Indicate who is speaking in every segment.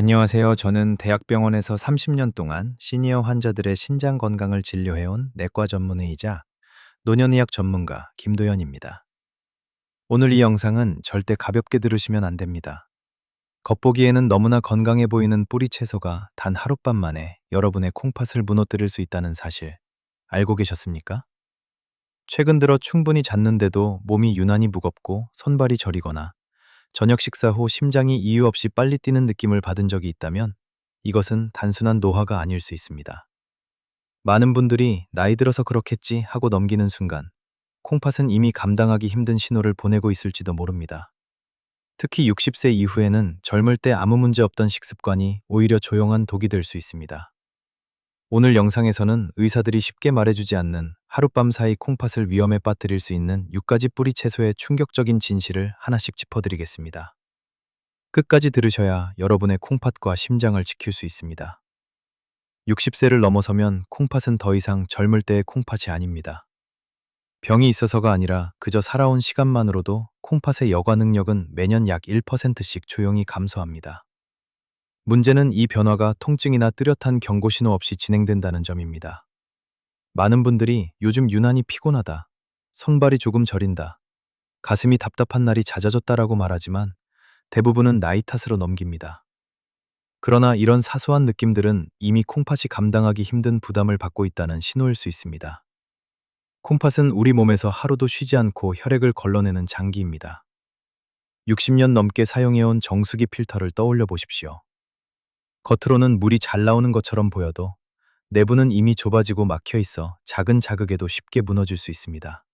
Speaker 1: 안녕하세요. 저는 대학병원에서 30년 동안 시니어 환자들의 신장 건강을 진료해온 내과 전문의이자 노년의학 전문가 김도현입니다. 오늘 이 영상은 절대 가볍게 들으시면 안 됩니다. 겉보기에는 너무나 건강해 보이는 뿌리 채소가 단 하룻밤 만에 여러분의 콩팥을 무너뜨릴 수 있다는 사실 알고 계셨습니까? 최근 들어 충분히 잤는데도 몸이 유난히 무겁고 손발이 저리거나 저녁 식사 후 심장이 이유 없이 빨리 뛰는 느낌을 받은 적이 있다면 이것은 단순한 노화가 아닐 수 있습니다. 많은 분들이 나이 들어서 그렇겠지 하고 넘기는 순간 콩팥은 이미 감당하기 힘든 신호를 보내고 있을지도 모릅니다. 특히 60세 이후에는 젊을 때 아무 문제 없던 식습관이 오히려 조용한 독이 될 수 있습니다. 오늘 영상에서는 의사들이 쉽게 말해주지 않는 하룻밤 사이 콩팥을 위험에 빠뜨릴 수 있는 6가지 뿌리 채소의 충격적인 진실을 하나씩 짚어드리겠습니다. 끝까지 들으셔야 여러분의 콩팥과 심장을 지킬 수 있습니다. 60세를 넘어서면 콩팥은 더 이상 젊을 때의 콩팥이 아닙니다. 병이 있어서가 아니라 그저 살아온 시간만으로도 콩팥의 여과 능력은 매년 약 1%씩 조용히 감소합니다. 문제는 이 변화가 통증이나 뚜렷한 경고 신호 없이 진행된다는 점입니다. 많은 분들이 요즘 유난히 피곤하다, 손발이 조금 저린다, 가슴이 답답한 날이 잦아졌다라고 말하지만 대부분은 나이 탓으로 넘깁니다. 그러나 이런 사소한 느낌들은 이미 콩팥이 감당하기 힘든 부담을 받고 있다는 신호일 수 있습니다. 콩팥은 우리 몸에서 하루도 쉬지 않고 혈액을 걸러내는 장기입니다. 60년 넘게 사용해온 정수기 필터를 떠올려 보십시오. 겉으로는 물이 잘 나오는 것처럼 보여도 내부는 이미 좁아지고 막혀 있어 작은 자극에도 쉽게 무너질 수 있습니다.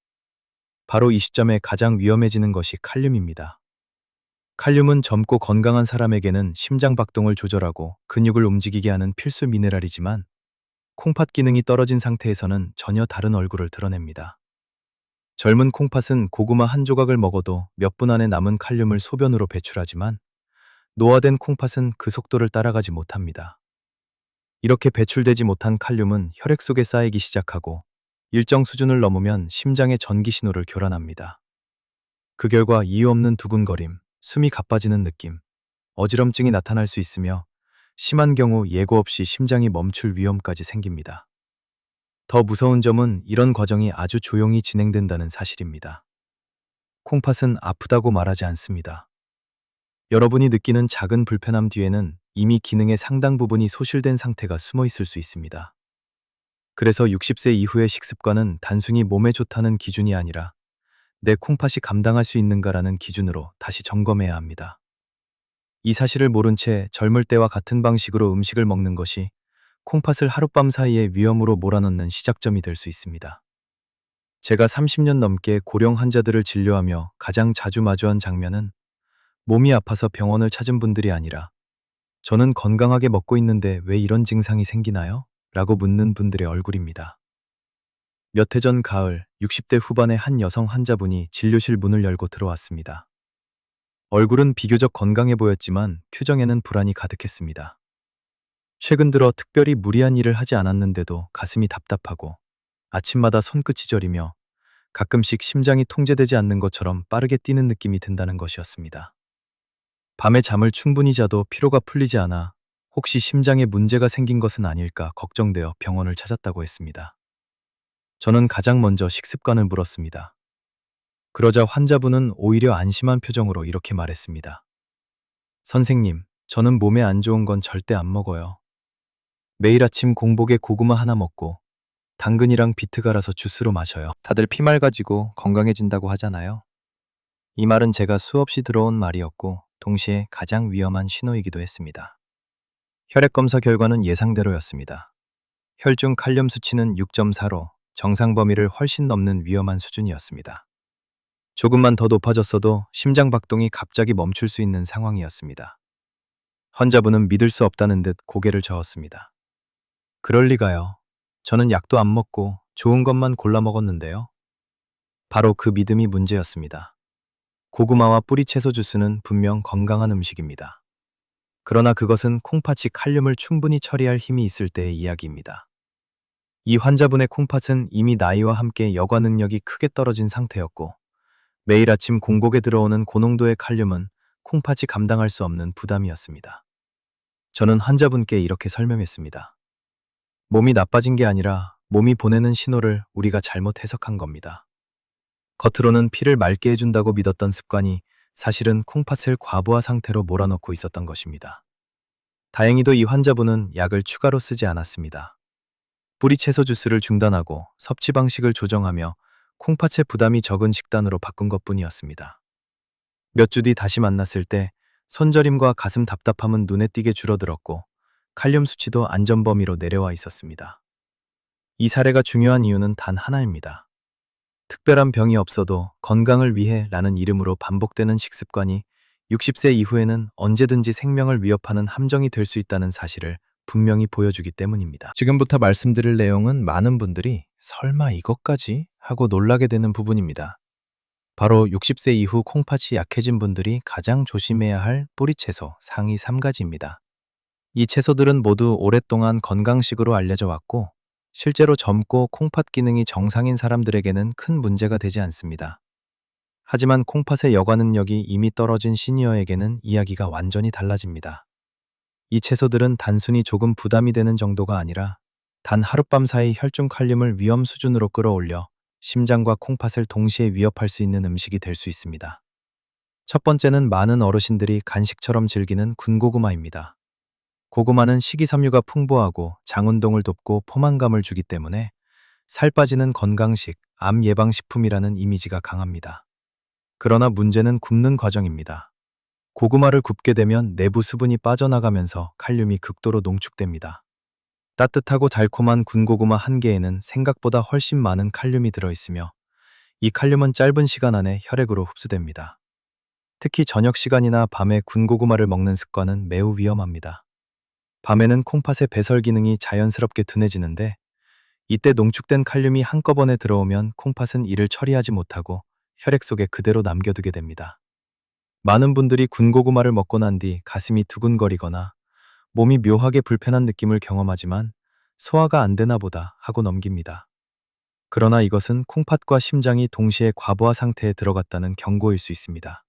Speaker 1: 바로 이 시점에 가장 위험해지는 것이 칼륨입니다. 칼륨은 젊고 건강한 사람에게는 심장 박동을 조절하고 근육을 움직이게 하는 필수 미네랄이지만 콩팥 기능이 떨어진 상태에서는 전혀 다른 얼굴을 드러냅니다. 젊은 콩팥은 고구마 한 조각을 먹어도 몇 분 안에 남은 칼륨을 소변으로 배출하지만 노화된 콩팥은 그 속도를 따라가지 못합니다. 이렇게 배출되지 못한 칼륨은 혈액 속에 쌓이기 시작하고 일정 수준을 넘으면 심장의 전기 신호를 교란합니다. 그 결과 이유 없는 두근거림, 숨이 가빠지는 느낌, 어지럼증이 나타날 수 있으며 심한 경우 예고 없이 심장이 멈출 위험까지 생깁니다. 더 무서운 점은 이런 과정이 아주 조용히 진행된다는 사실입니다. 콩팥은 아프다고 말하지 않습니다. 여러분이 느끼는 작은 불편함 뒤에는 이미 기능의 상당 부분이 소실된 상태가 숨어 있을 수 있습니다. 그래서 60세 이후의 식습관은 단순히 몸에 좋다는 기준이 아니라 내 콩팥이 감당할 수 있는가라는 기준으로 다시 점검해야 합니다. 이 사실을 모른 채 젊을 때와 같은 방식으로 음식을 먹는 것이 콩팥을 하룻밤 사이에 위험으로 몰아넣는 시작점이 될 수 있습니다. 제가 30년 넘게 고령 환자들을 진료하며 가장 자주 마주한 장면은 몸이 아파서 병원을 찾은 분들이 아니라 저는 건강하게 먹고 있는데 왜 이런 증상이 생기나요? 라고 묻는 분들의 얼굴입니다. 몇 해 전 가을 60대 후반의 한 여성 환자분이 진료실 문을 열고 들어왔습니다. 얼굴은 비교적 건강해 보였지만 표정에는 불안이 가득했습니다. 최근 들어 특별히 무리한 일을 하지 않았는데도 가슴이 답답하고 아침마다 손끝이 저리며 가끔씩 심장이 통제되지 않는 것처럼 빠르게 뛰는 느낌이 든다는 것이었습니다. 밤에 잠을 충분히 자도 피로가 풀리지 않아 혹시 심장에 문제가 생긴 것은 아닐까 걱정되어 병원을 찾았다고 했습니다. 저는 가장 먼저 식습관을 물었습니다. 그러자 환자분은 오히려 안심한 표정으로 이렇게 말했습니다. 선생님, 저는 몸에 안 좋은 건 절대 안 먹어요. 매일 아침 공복에 고구마 하나 먹고 당근이랑 비트 갈아서 주스로 마셔요. 다들 피 맑아지고 건강해진다고 하잖아요. 이 말은 제가 수없이 들어온 말이었고 동시에 가장 위험한 신호이기도 했습니다. 혈액 검사 결과는 예상대로였습니다. 혈중 칼륨 수치는 6.4로 정상 범위를 훨씬 넘는 위험한 수준이었습니다. 조금만 더 높아졌어도 심장 박동이 갑자기 멈출 수 있는 상황이었습니다. 환자분은 믿을 수 없다는 듯 고개를 저었습니다. 그럴 리가요. 저는 약도 안 먹고 좋은 것만 골라 먹었는데요. 바로 그 믿음이 문제였습니다. 고구마와 뿌리 채소 주스는 분명 건강한 음식입니다. 그러나 그것은 콩팥이 칼륨을 충분히 처리할 힘이 있을 때의 이야기입니다. 이 환자분의 콩팥은 이미 나이와 함께 여과 능력이 크게 떨어진 상태였고 매일 아침 공복에 들어오는 고농도의 칼륨은 콩팥이 감당할 수 없는 부담이었습니다. 저는 환자분께 이렇게 설명했습니다. 몸이 나빠진 게 아니라 몸이 보내는 신호를 우리가 잘못 해석한 겁니다. 겉으로는 피를 맑게 해준다고 믿었던 습관이 사실은 콩팥을 과부하 상태로 몰아넣고 있었던 것입니다. 다행히도 이 환자분은 약을 추가로 쓰지 않았습니다. 뿌리 채소 주스를 중단하고 섭취 방식을 조정하며 콩팥의 부담이 적은 식단으로 바꾼 것뿐이었습니다. 몇 주 뒤 다시 만났을 때 손저림과 가슴 답답함은 눈에 띄게 줄어들었고 칼륨 수치도 안전 범위로 내려와 있었습니다. 이 사례가 중요한 이유는 단 하나입니다. 특별한 병이 없어도 건강을 위해 라는 이름으로 반복되는 식습관이 60세 이후에는 언제든지 생명을 위협하는 함정이 될 수 있다는 사실을 분명히 보여주기 때문입니다. 지금부터 말씀드릴 내용은 많은 분들이 설마 이것까지? 하고 놀라게 되는 부분입니다. 바로 60세 이후 콩팥이 약해진 분들이 가장 조심해야 할 뿌리채소 상위 3가지입니다. 이 채소들은 모두 오랫동안 건강식으로 알려져 왔고 실제로 젊고 콩팥 기능이 정상인 사람들에게는 큰 문제가 되지 않습니다. 하지만 콩팥의 여과 능력이 이미 떨어진 시니어에게는 이야기가 완전히 달라집니다. 이 채소들은 단순히 조금 부담이 되는 정도가 아니라 단 하룻밤 사이 혈중 칼륨을 위험 수준으로 끌어올려 심장과 콩팥을 동시에 위협할 수 있는 음식이 될 수 있습니다. 첫 번째는 많은 어르신들이 간식처럼 즐기는 군고구마입니다. 고구마는 식이섬유가 풍부하고 장운동을 돕고 포만감을 주기 때문에 살 빠지는 건강식, 암 예방식품이라는 이미지가 강합니다. 그러나 문제는 굽는 과정입니다. 고구마를 굽게 되면 내부 수분이 빠져나가면서 칼륨이 극도로 농축됩니다. 따뜻하고 달콤한 군고구마 한 개에는 생각보다 훨씬 많은 칼륨이 들어있으며 이 칼륨은 짧은 시간 안에 혈액으로 흡수됩니다. 특히 저녁 시간이나 밤에 군고구마를 먹는 습관은 매우 위험합니다. 밤에는 콩팥의 배설 기능이 자연스럽게 둔해지는데 이때 농축된 칼륨이 한꺼번에 들어오면 콩팥은 이를 처리하지 못하고 혈액 속에 그대로 남겨두게 됩니다. 많은 분들이 군고구마를 먹고 난 뒤 가슴이 두근거리거나 몸이 묘하게 불편한 느낌을 경험하지만 소화가 안 되나 보다 하고 넘깁니다. 그러나 이것은 콩팥과 심장이 동시에 과부하 상태에 들어갔다는 경고일 수 있습니다.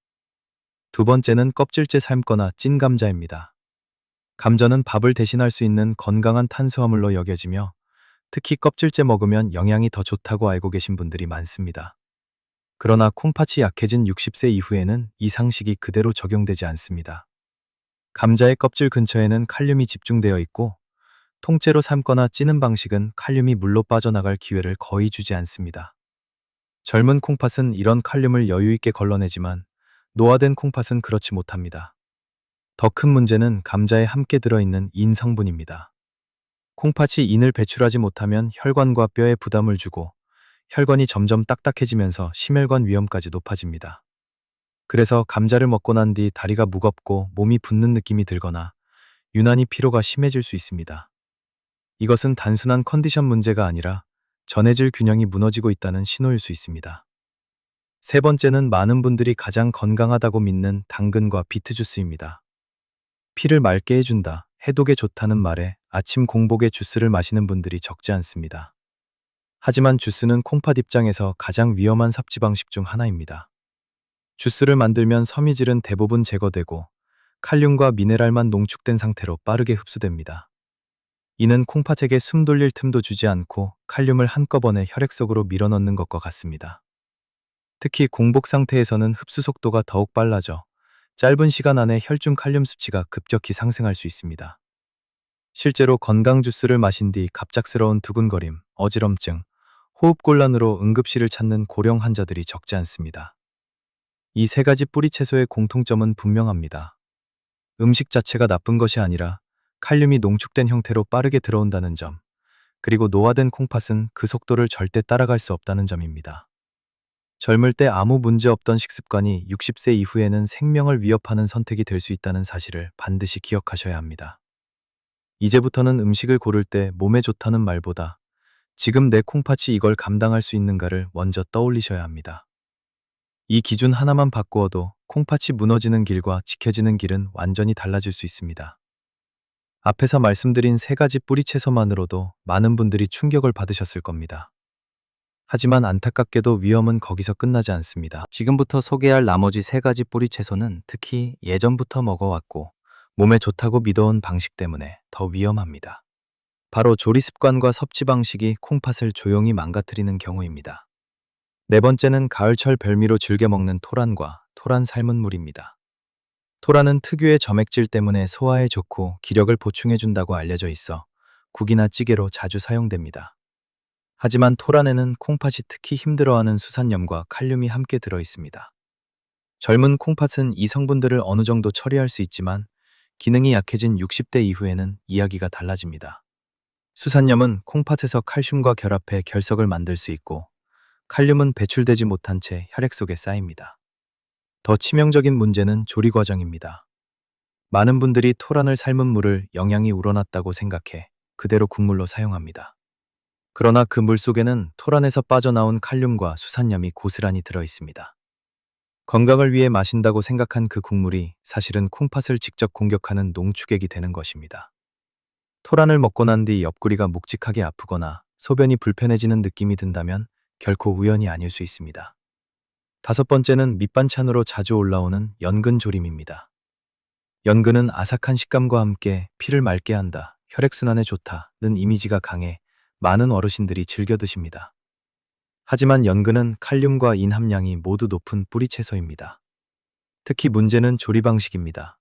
Speaker 1: 두 번째는 껍질째 삶거나 찐 감자입니다. 감자는 밥을 대신할 수 있는 건강한 탄수화물로 여겨지며 특히 껍질째 먹으면 영양이 더 좋다고 알고 계신 분들이 많습니다. 그러나 콩팥이 약해진 60세 이후에는 이 상식이 그대로 적용되지 않습니다. 감자의 껍질 근처에는 칼륨이 집중되어 있고 통째로 삶거나 찌는 방식은 칼륨이 물로 빠져나갈 기회를 거의 주지 않습니다. 젊은 콩팥은 이런 칼륨을 여유 있게 걸러내지만 노화된 콩팥은 그렇지 못합니다. 더 큰 문제는 감자에 함께 들어있는 인 성분입니다. 콩팥이 인을 배출하지 못하면 혈관과 뼈에 부담을 주고 혈관이 점점 딱딱해지면서 심혈관 위험까지 높아집니다. 그래서 감자를 먹고 난 뒤 다리가 무겁고 몸이 붓는 느낌이 들거나 유난히 피로가 심해질 수 있습니다. 이것은 단순한 컨디션 문제가 아니라 전해질 균형이 무너지고 있다는 신호일 수 있습니다. 세 번째는 많은 분들이 가장 건강하다고 믿는 당근과 비트 주스입니다. 피를 맑게 해준다, 해독에 좋다는 말에 아침 공복에 주스를 마시는 분들이 적지 않습니다. 하지만 주스는 콩팥 입장에서 가장 위험한 섭취 방식 중 하나입니다. 주스를 만들면 섬유질은 대부분 제거되고 칼륨과 미네랄만 농축된 상태로 빠르게 흡수됩니다. 이는 콩팥에게 숨 돌릴 틈도 주지 않고 칼륨을 한꺼번에 혈액 속으로 밀어넣는 것과 같습니다. 특히 공복 상태에서는 흡수 속도가 더욱 빨라져 짧은 시간 안에 혈중 칼륨 수치가 급격히 상승할 수 있습니다. 실제로 건강 주스를 마신 뒤 갑작스러운 두근거림, 어지럼증, 호흡곤란으로 응급실을 찾는 고령 환자들이 적지 않습니다. 이 세 가지 뿌리 채소의 공통점은 분명합니다. 음식 자체가 나쁜 것이 아니라 칼륨이 농축된 형태로 빠르게 들어온다는 점, 그리고 노화된 콩팥은 그 속도를 절대 따라갈 수 없다는 점입니다. 젊을 때 아무 문제 없던 식습관이 60세 이후에는 생명을 위협하는 선택이 될 수 있다는 사실을 반드시 기억하셔야 합니다. 이제부터는 음식을 고를 때 몸에 좋다는 말보다 지금 내 콩팥이 이걸 감당할 수 있는가를 먼저 떠올리셔야 합니다. 이 기준 하나만 바꾸어도 콩팥이 무너지는 길과 지켜지는 길은 완전히 달라질 수 있습니다. 앞에서 말씀드린 세 가지 뿌리 채소만으로도 많은 분들이 충격을 받으셨을 겁니다. 하지만 안타깝게도 위험은 거기서 끝나지 않습니다. 지금부터 소개할 나머지 세 가지 뿌리 채소는 특히 예전부터 먹어왔고 몸에 좋다고 믿어온 방식 때문에 더 위험합니다. 바로 조리 습관과 섭취 방식이 콩팥을 조용히 망가뜨리는 경우입니다. 네 번째는 가을철 별미로 즐겨 먹는 토란과 토란 삶은 물입니다. 토란은 특유의 점액질 때문에 소화에 좋고 기력을 보충해준다고 알려져 있어 국이나 찌개로 자주 사용됩니다. 하지만 토란에는 콩팥이 특히 힘들어하는 수산염과 칼륨이 함께 들어 있습니다. 젊은 콩팥은 이 성분들을 어느 정도 처리할 수 있지만 기능이 약해진 60대 이후에는 이야기가 달라집니다. 수산염은 콩팥에서 칼슘과 결합해 결석을 만들 수 있고 칼륨은 배출되지 못한 채 혈액 속에 쌓입니다. 더 치명적인 문제는 조리 과정입니다. 많은 분들이 토란을 삶은 물을 영양이 우러났다고 생각해 그대로 국물로 사용합니다. 그러나 그 물 속에는 토란에서 빠져나온 칼륨과 수산염이 고스란히 들어 있습니다. 건강을 위해 마신다고 생각한 그 국물이 사실은 콩팥을 직접 공격하는 농축액이 되는 것입니다. 토란을 먹고 난 뒤 옆구리가 묵직하게 아프거나 소변이 불편해지는 느낌이 든다면 결코 우연이 아닐 수 있습니다. 다섯 번째는 밑반찬으로 자주 올라오는 연근 조림입니다. 연근은 아삭한 식감과 함께 피를 맑게 한다, 혈액순환에 좋다는 이미지가 강해 많은 어르신들이 즐겨 드십니다. 하지만 연근은 칼륨과 인 함량이 모두 높은 뿌리 채소입니다. 특히 문제는 조리 방식입니다.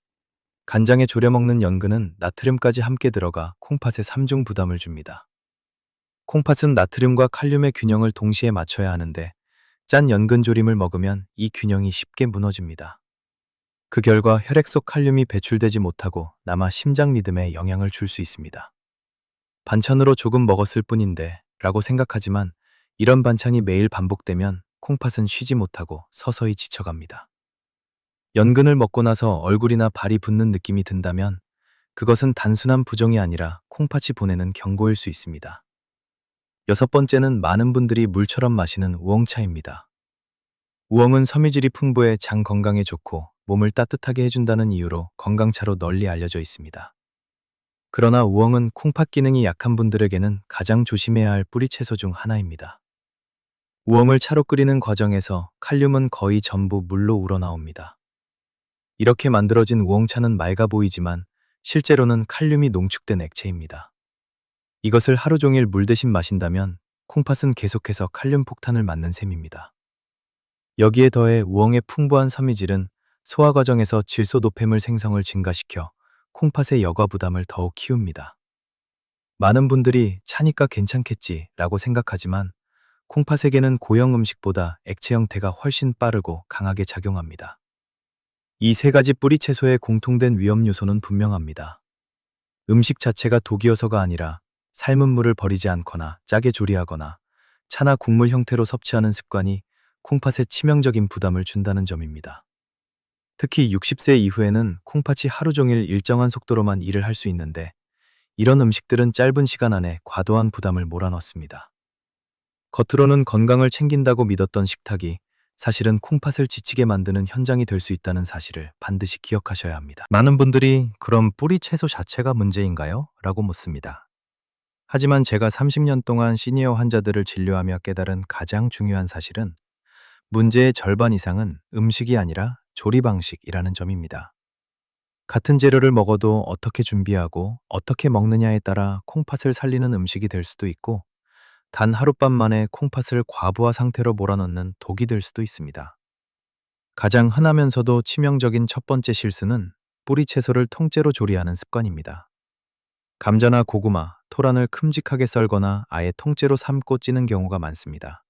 Speaker 1: 간장에 졸여 먹는 연근은 나트륨까지 함께 들어가 콩팥에 삼중 부담을 줍니다. 콩팥은 나트륨과 칼륨의 균형을 동시에 맞춰야 하는데 짠 연근 조림을 먹으면 이 균형이 쉽게 무너집니다. 그 결과 혈액 속 칼륨이 배출되지 못하고 남아 심장 리듬에 영향을 줄 수 있습니다. 반찬으로 조금 먹었을 뿐인데 라고 생각하지만 이런 반찬이 매일 반복되면 콩팥은 쉬지 못하고 서서히 지쳐갑니다. 연근을 먹고 나서 얼굴이나 발이 붓는 느낌이 든다면 그것은 단순한 부정이 아니라 콩팥이 보내는 경고일 수 있습니다. 여섯 번째는 많은 분들이 물처럼 마시는 우엉차입니다. 우엉은 섬유질이 풍부해 장 건강에 좋고 몸을 따뜻하게 해준다는 이유로 건강차로 널리 알려져 있습니다. 그러나 우엉은 콩팥 기능이 약한 분들에게는 가장 조심해야 할 뿌리 채소 중 하나입니다. 우엉을 차로 끓이는 과정에서 칼륨은 거의 전부 물로 우러나옵니다. 이렇게 만들어진 우엉차는 맑아 보이지만 실제로는 칼륨이 농축된 액체입니다. 이것을 하루 종일 물 대신 마신다면 콩팥은 계속해서 칼륨 폭탄을 맞는 셈입니다. 여기에 더해 우엉의 풍부한 섬유질은 소화 과정에서 질소 노폐물 생성을 증가시켜 콩팥의 여과 부담을 더욱 키웁니다. 많은 분들이 차니까 괜찮겠지 라고 생각하지만 콩팥에게는 고형 음식보다 액체 형태가 훨씬 빠르고 강하게 작용합니다. 이 세 가지 뿌리 채소의 공통된 위험 요소는 분명합니다. 음식 자체가 독이어서가 아니라 삶은 물을 버리지 않거나 짜게 조리하거나 차나 국물 형태로 섭취하는 습관이 콩팥에 치명적인 부담을 준다는 점입니다. 특히 60세 이후에는 콩팥이 하루 종일 일정한 속도로만 일을 할 수 있는데 이런 음식들은 짧은 시간 안에 과도한 부담을 몰아넣습니다. 겉으로는 건강을 챙긴다고 믿었던 식탁이 사실은 콩팥을 지치게 만드는 현장이 될 수 있다는 사실을 반드시 기억하셔야 합니다. 많은 분들이 그럼 뿌리 채소 자체가 문제인가요? 라고 묻습니다. 하지만 제가 30년 동안 시니어 환자들을 진료하며 깨달은 가장 중요한 사실은 문제의 절반 이상은 음식이 아니라 조리 방식이라는 점입니다. 같은 재료를 먹어도 어떻게 준비하고 어떻게 먹느냐에 따라 콩팥을 살리는 음식이 될 수도 있고 단 하룻밤 만에 콩팥을 과부하 상태로 몰아넣는 독이 될 수도 있습니다. 가장 흔하면서도 치명적인 첫 번째 실수는 뿌리 채소를 통째로 조리하는 습관입니다. 감자나 고구마, 토란을 큼직하게 썰거나 아예 통째로 삶고 찌는 경우가 많습니다.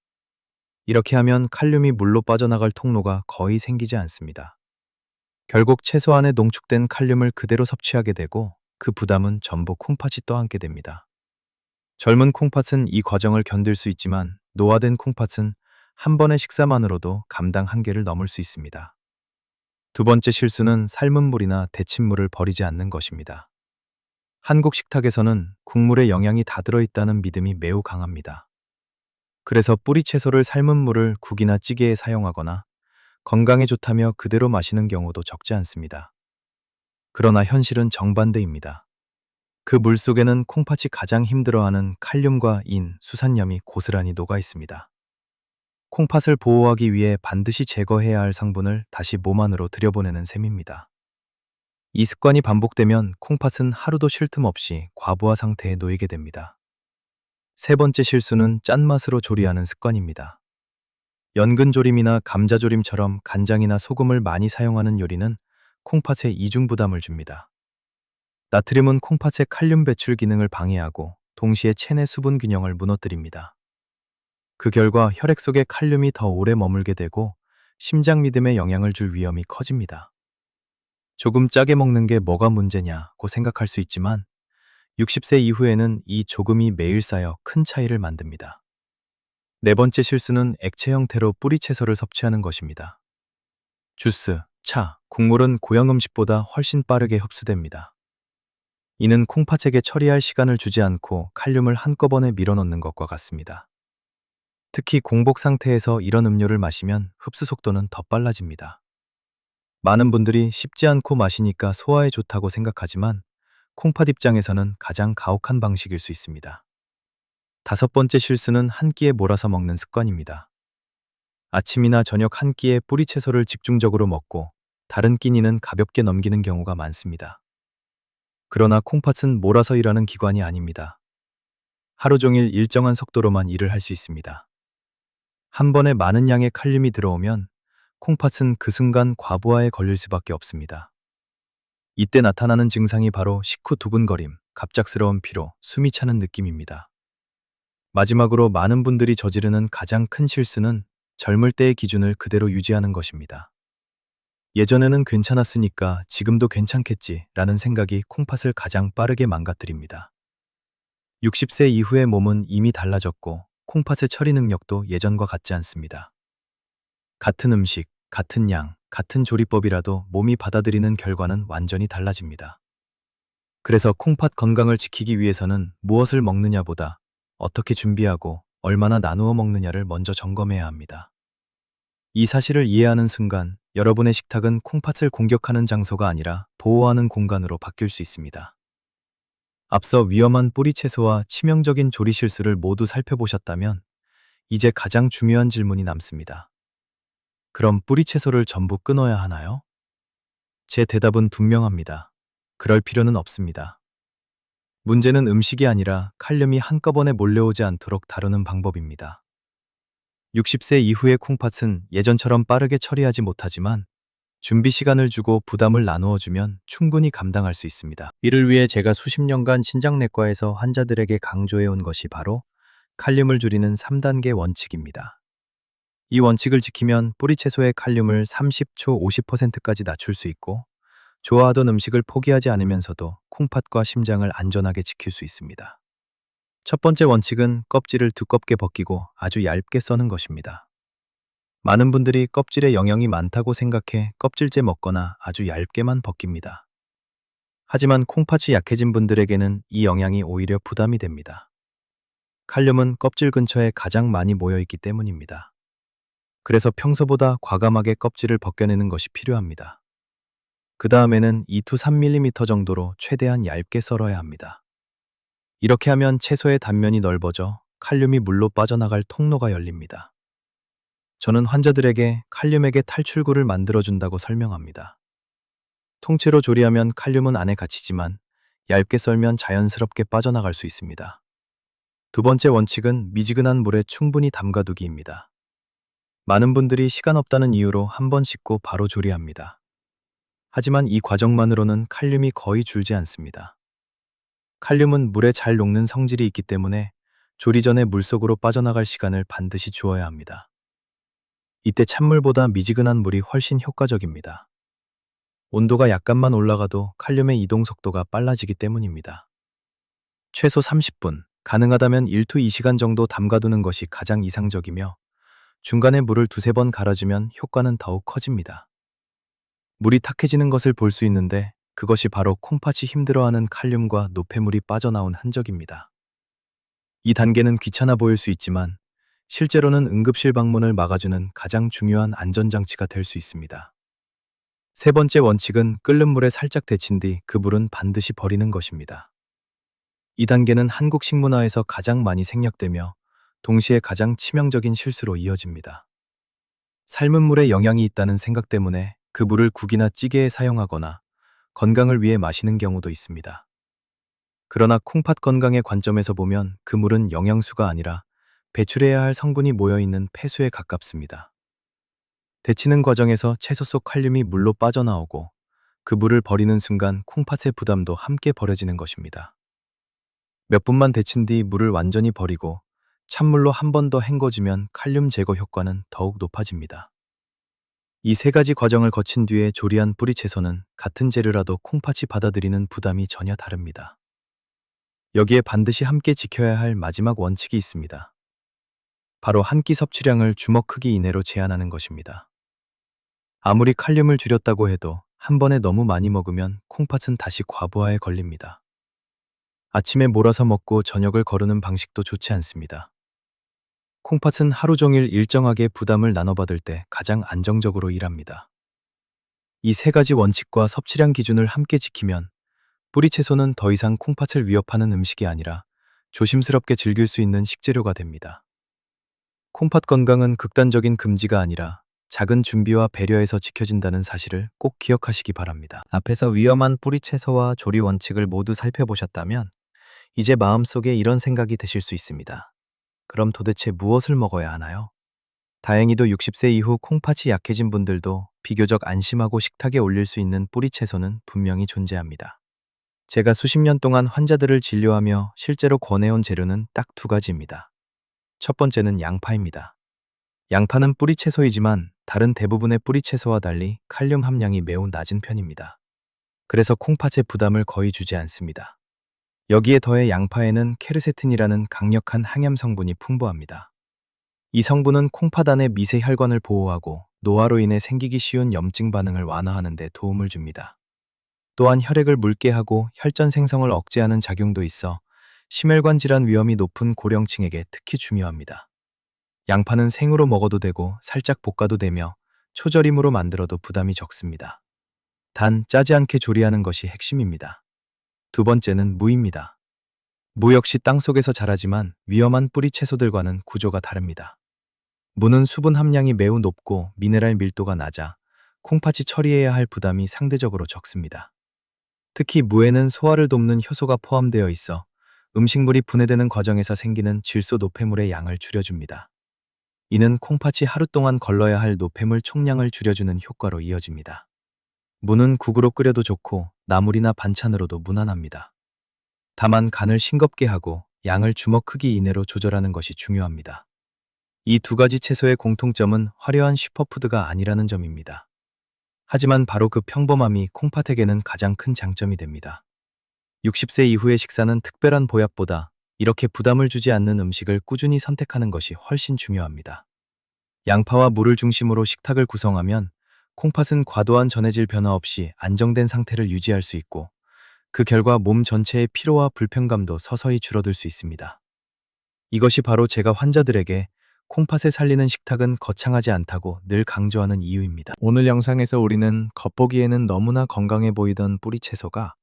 Speaker 1: 이렇게 하면 칼륨이 물로 빠져나갈 통로가 거의 생기지 않습니다. 결국 채소 안에 농축된 칼륨을 그대로 섭취하게 되고 그 부담은 전부 콩팥이 떠안게 됩니다. 젊은 콩팥은 이 과정을 견딜 수 있지만 노화된 콩팥은 한 번의 식사만으로도 감당 한계를 넘을 수 있습니다. 두 번째 실수는 삶은 물이나 데친물을 버리지 않는 것입니다. 한국 식탁에서는 국물에 영양이 다 들어있다는 믿음이 매우 강합니다. 그래서 뿌리 채소를 삶은 물을 국이나 찌개에 사용하거나 건강에 좋다며 그대로 마시는 경우도 적지 않습니다. 그러나 현실은 정반대입니다. 그 물 속에는 콩팥이 가장 힘들어하는 칼륨과 인, 수산염이 고스란히 녹아 있습니다. 콩팥을 보호하기 위해 반드시 제거해야 할 성분을 다시 몸 안으로 들여보내는 셈입니다. 이 습관이 반복되면 콩팥은 하루도 쉴 틈 없이 과부하 상태에 놓이게 됩니다. 세 번째 실수는 짠맛으로 조리하는 습관입니다. 연근조림이나 감자조림처럼 간장이나 소금을 많이 사용하는 요리는 콩팥에 이중 부담을 줍니다. 나트륨은 콩팥의 칼륨 배출 기능을 방해하고 동시에 체내 수분 균형을 무너뜨립니다. 그 결과 혈액 속에 칼륨이 더 오래 머물게 되고 심장 리듬에 영향을 줄 위험이 커집니다. 조금 짜게 먹는 게 뭐가 문제냐고 생각할 수 있지만 60세 이후에는 이 조금이 매일 쌓여 큰 차이를 만듭니다. 네 번째 실수는 액체 형태로 뿌리 채소를 섭취하는 것입니다. 주스, 차, 국물은 고형 음식보다 훨씬 빠르게 흡수됩니다. 이는 콩팥에게 처리할 시간을 주지 않고 칼륨을 한꺼번에 밀어넣는 것과 같습니다. 특히 공복 상태에서 이런 음료를 마시면 흡수 속도는 더 빨라집니다. 많은 분들이 쉽지 않고 마시니까 소화에 좋다고 생각하지만 콩팥 입장에서는 가장 가혹한 방식일 수 있습니다. 다섯 번째 실수는 한 끼에 몰아서 먹는 습관입니다. 아침이나 저녁 한 끼에 뿌리 채소를 집중적으로 먹고 다른 끼니는 가볍게 넘기는 경우가 많습니다. 그러나 콩팥은 몰아서 일하는 기관이 아닙니다. 하루 종일 일정한 속도로만 일을 할 수 있습니다. 한 번에 많은 양의 칼륨이 들어오면 콩팥은 그 순간 과부하에 걸릴 수밖에 없습니다. 이때 나타나는 증상이 바로 식후 두근거림, 갑작스러운 피로, 숨이 차는 느낌입니다. 마지막으로 많은 분들이 저지르는 가장 큰 실수는 젊을 때의 기준을 그대로 유지하는 것입니다. 예전에는 괜찮았으니까 지금도 괜찮겠지 라는 생각이 콩팥을 가장 빠르게 망가뜨립니다. 60세 이후의 몸은 이미 달라졌고 콩팥의 처리 능력도 예전과 같지 않습니다. 같은 음식, 같은 양, 같은 조리법이라도 몸이 받아들이는 결과는 완전히 달라집니다. 그래서 콩팥 건강을 지키기 위해서는 무엇을 먹느냐보다 어떻게 준비하고 얼마나 나누어 먹느냐를 먼저 점검해야 합니다. 이 사실을 이해하는 순간 여러분의 식탁은 콩팥을 공격하는 장소가 아니라 보호하는 공간으로 바뀔 수 있습니다. 앞서 위험한 뿌리 채소와 치명적인 조리 실수를 모두 살펴보셨다면 이제 가장 중요한 질문이 남습니다. 그럼 뿌리 채소를 전부 끊어야 하나요? 제 대답은 분명합니다. 그럴 필요는 없습니다. 문제는 음식이 아니라 칼륨이 한꺼번에 몰려오지 않도록 다루는 방법입니다. 60세 이후의 콩팥은 예전처럼 빠르게 처리하지 못하지만 준비 시간을 주고 부담을 나누어 주면 충분히 감당할 수 있습니다. 이를 위해 제가 수십 년간 신장내과에서 환자들에게 강조해온 것이 바로 칼륨을 줄이는 3단계 원칙입니다. 이 원칙을 지키면 뿌리 채소의 칼륨을 30초 50%까지 낮출 수 있고 좋아하던 음식을 포기하지 않으면서도 콩팥과 심장을 안전하게 지킬 수 있습니다. 첫 번째 원칙은 껍질을 두껍게 벗기고 아주 얇게 써는 것입니다. 많은 분들이 껍질에 영양이 많다고 생각해 껍질째 먹거나 아주 얇게만 벗깁니다. 하지만 콩팥이 약해진 분들에게는 이 영양이 오히려 부담이 됩니다. 칼륨은 껍질 근처에 가장 많이 모여 있기 때문입니다. 그래서 평소보다 과감하게 껍질을 벗겨내는 것이 필요합니다. 그 다음에는 2-3mm 정도로 최대한 얇게 썰어야 합니다. 이렇게 하면 채소의 단면이 넓어져 칼륨이 물로 빠져나갈 통로가 열립니다. 저는 환자들에게 칼륨에게 탈출구를 만들어준다고 설명합니다. 통째로 조리하면 칼륨은 안에 갇히지만 얇게 썰면 자연스럽게 빠져나갈 수 있습니다. 두 번째 원칙은 미지근한 물에 충분히 담가두기입니다. 많은 분들이 시간 없다는 이유로 한 번 씻고 바로 조리합니다. 하지만 이 과정만으로는 칼륨이 거의 줄지 않습니다. 칼륨은 물에 잘 녹는 성질이 있기 때문에 조리 전에 물속으로 빠져나갈 시간을 반드시 주어야 합니다. 이때 찬물보다 미지근한 물이 훨씬 효과적입니다. 온도가 약간만 올라가도 칼륨의 이동 속도가 빨라지기 때문입니다. 최소 30분, 가능하다면 1-2시간 정도 담가두는 것이 가장 이상적이며 중간에 물을 2-3번 갈아주면 효과는 더욱 커집니다. 물이 탁해지는 것을 볼 수 있는데 그것이 바로 콩팥이 힘들어하는 칼륨과 노폐물이 빠져나온 흔적입니다. 이 단계는 귀찮아 보일 수 있지만 실제로는 응급실 방문을 막아주는 가장 중요한 안전장치가 될 수 있습니다. 세 번째 원칙은 끓는 물에 살짝 데친 뒤 그 물은 반드시 버리는 것입니다. 이 단계는 한국 식문화에서 가장 많이 생략되며 동시에 가장 치명적인 실수로 이어집니다. 삶은 물에 영양이 있다는 생각 때문에 그 물을 국이나 찌개에 사용하거나 건강을 위해 마시는 경우도 있습니다. 그러나 콩팥 건강의 관점에서 보면 그 물은 영양수가 아니라 배출해야 할 성분이 모여있는 폐수에 가깝습니다. 데치는 과정에서 채소 속 칼륨이 물로 빠져나오고 그 물을 버리는 순간 콩팥의 부담도 함께 버려지는 것입니다. 몇 분만 데친 뒤 물을 완전히 버리고 찬물로 한 번 더 헹궈주면 칼륨 제거 효과는 더욱 높아집니다. 이 세 가지 과정을 거친 뒤에 조리한 뿌리 채소는 같은 재료라도 콩팥이 받아들이는 부담이 전혀 다릅니다. 여기에 반드시 함께 지켜야 할 마지막 원칙이 있습니다. 바로 한 끼 섭취량을 주먹 크기 이내로 제한하는 것입니다. 아무리 칼륨을 줄였다고 해도 한 번에 너무 많이 먹으면 콩팥은 다시 과부하에 걸립니다. 아침에 몰아서 먹고 저녁을 거르는 방식도 좋지 않습니다. 콩팥은 하루 종일 일정하게 부담을 나눠받을 때 가장 안정적으로 일합니다. 이 세 가지 원칙과 섭취량 기준을 함께 지키면 뿌리 채소는 더 이상 콩팥을 위협하는 음식이 아니라 조심스럽게 즐길 수 있는 식재료가 됩니다. 콩팥 건강은 극단적인 금지가 아니라 작은 준비와 배려에서 지켜진다는 사실을 꼭 기억하시기 바랍니다. 앞에서 위험한 뿌리 채소와 조리 원칙을 모두 살펴보셨다면 이제 마음속에 이런 생각이 드실 수 있습니다. 그럼 도대체 무엇을 먹어야 하나요? 다행히도 60세 이후 콩팥이 약해진 분들도 비교적 안심하고 식탁에 올릴 수 있는 뿌리 채소는 분명히 존재합니다. 제가 수십 년 동안 환자들을 진료하며 실제로 권해온 재료는 딱 두 가지입니다. 첫 번째는 양파입니다. 양파는 뿌리 채소이지만 다른 대부분의 뿌리 채소와 달리 칼륨 함량이 매우 낮은 편입니다. 그래서 콩팥에 부담을 거의 주지 않습니다. 여기에 더해 양파에는 케르세틴이라는 강력한 항염 성분이 풍부합니다. 이 성분은 콩팥 안의 미세 혈관을 보호하고 노화로 인해 생기기 쉬운 염증 반응을 완화하는 데 도움을 줍니다. 또한 혈액을 묽게 하고 혈전 생성을 억제하는 작용도 있어 심혈관 질환 위험이 높은 고령층에게 특히 중요합니다. 양파는 생으로 먹어도 되고 살짝 볶아도 되며 초절임으로 만들어도 부담이 적습니다. 단 짜지 않게 조리하는 것이 핵심입니다. 두 번째는 무입니다. 무 역시 땅속에서 자라지만 위험한 뿌리 채소들과는 구조가 다릅니다. 무는 수분 함량이 매우 높고 미네랄 밀도가 낮아 콩팥이 처리해야 할 부담이 상대적으로 적습니다. 특히 무에는 소화를 돕는 효소가 포함되어 있어 음식물이 분해되는 과정에서 생기는 질소 노폐물의 양을 줄여줍니다. 이는 콩팥이 하루 동안 걸러야 할 노폐물 총량을 줄여주는 효과로 이어집니다. 무는 국으로 끓여도 좋고 나물이나 반찬으로도 무난합니다. 다만 간을 싱겁게 하고 양을 주먹 크기 이내로 조절하는 것이 중요합니다. 이 두 가지 채소의 공통점은 화려한 슈퍼푸드가 아니라는 점입니다. 하지만 바로 그 평범함이 콩팥에게는 가장 큰 장점이 됩니다. 60세 이후의 식사는 특별한 보약보다 이렇게 부담을 주지 않는 음식을 꾸준히 선택하는 것이 훨씬 중요합니다. 양파와 무를 중심으로 식탁을 구성하면 콩팥은 과도한 전해질 변화 없이 안정된 상태를 유지할 수 있고 그 결과 몸 전체의 피로와 불편감도 서서히 줄어들 수 있습니다. 이것이 바로 제가 환자들에게 콩팥을 살리는 식탁은 거창하지 않다고 늘 강조하는 이유입니다. 오늘 영상에서 우리는 겉보기에는 너무나 건강해 보이던 뿌리 채소가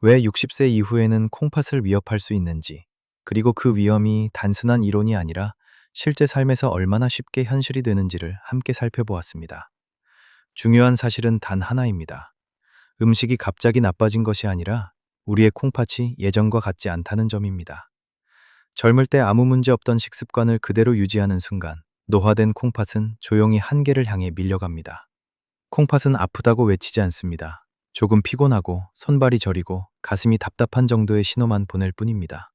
Speaker 1: 왜 60세 이후에는 콩팥을 위협할 수 있는지, 그리고 그 위험이 단순한 이론이 아니라 실제 삶에서 얼마나 쉽게 현실이 되는지를 함께 살펴보았습니다. 중요한 사실은 단 하나입니다. 음식이 갑자기 나빠진 것이 아니라 우리의 콩팥이 예전과 같지 않다는 점입니다. 젊을 때 아무 문제 없던 식습관을 그대로 유지하는 순간 노화된 콩팥은 조용히 한계를 향해 밀려갑니다. 콩팥은 아프다고 외치지 않습니다. 조금 피곤하고 손발이 저리고 가슴이 답답한 정도의 신호만 보낼 뿐입니다.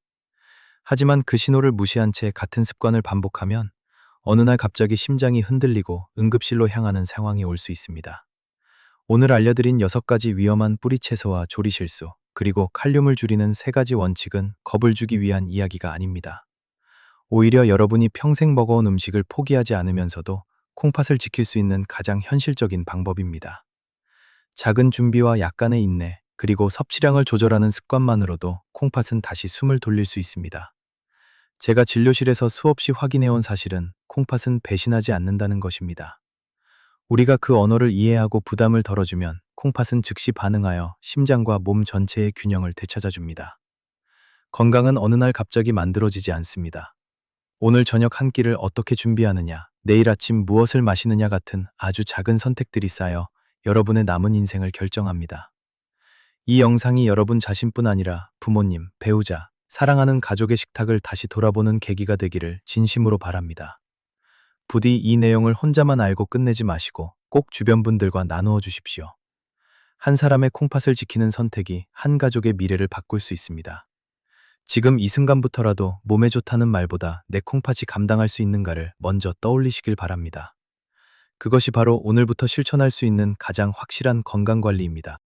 Speaker 1: 하지만 그 신호를 무시한 채 같은 습관을 반복하면 어느 날 갑자기 심장이 흔들리고 응급실로 향하는 상황이 올 수 있습니다. 오늘 알려드린 6가지 위험한 뿌리 채소와 조리 실수, 그리고 칼륨을 줄이는 3가지 원칙은 겁을 주기 위한 이야기가 아닙니다. 오히려 여러분이 평생 먹어온 음식을 포기하지 않으면서도 콩팥을 지킬 수 있는 가장 현실적인 방법입니다. 작은 준비와 약간의 인내, 그리고 섭취량을 조절하는 습관만으로도 콩팥은 다시 숨을 돌릴 수 있습니다. 제가 진료실에서 수없이 확인해온 사실은 콩팥은 배신하지 않는다는 것입니다. 우리가 그 언어를 이해하고 부담을 덜어주면 콩팥은 즉시 반응하여 심장과 몸 전체의 균형을 되찾아줍니다. 건강은 어느 날 갑자기 만들어지지 않습니다. 오늘 저녁 한 끼를 어떻게 준비하느냐, 내일 아침 무엇을 마시느냐 같은 아주 작은 선택들이 쌓여 여러분의 남은 인생을 결정합니다. 이 영상이 여러분 자신뿐 아니라 부모님, 배우자, 사랑하는 가족의 식탁을 다시 돌아보는 계기가 되기를 진심으로 바랍니다. 부디 이 내용을 혼자만 알고 끝내지 마시고 꼭 주변 분들과 나누어 주십시오. 한 사람의 콩팥을 지키는 선택이 한 가족의 미래를 바꿀 수 있습니다. 지금 이 순간부터라도 몸에 좋다는 말보다 내 콩팥이 감당할 수 있는가를 먼저 떠올리시길 바랍니다. 그것이 바로 오늘부터 실천할 수 있는 가장 확실한 건강관리입니다.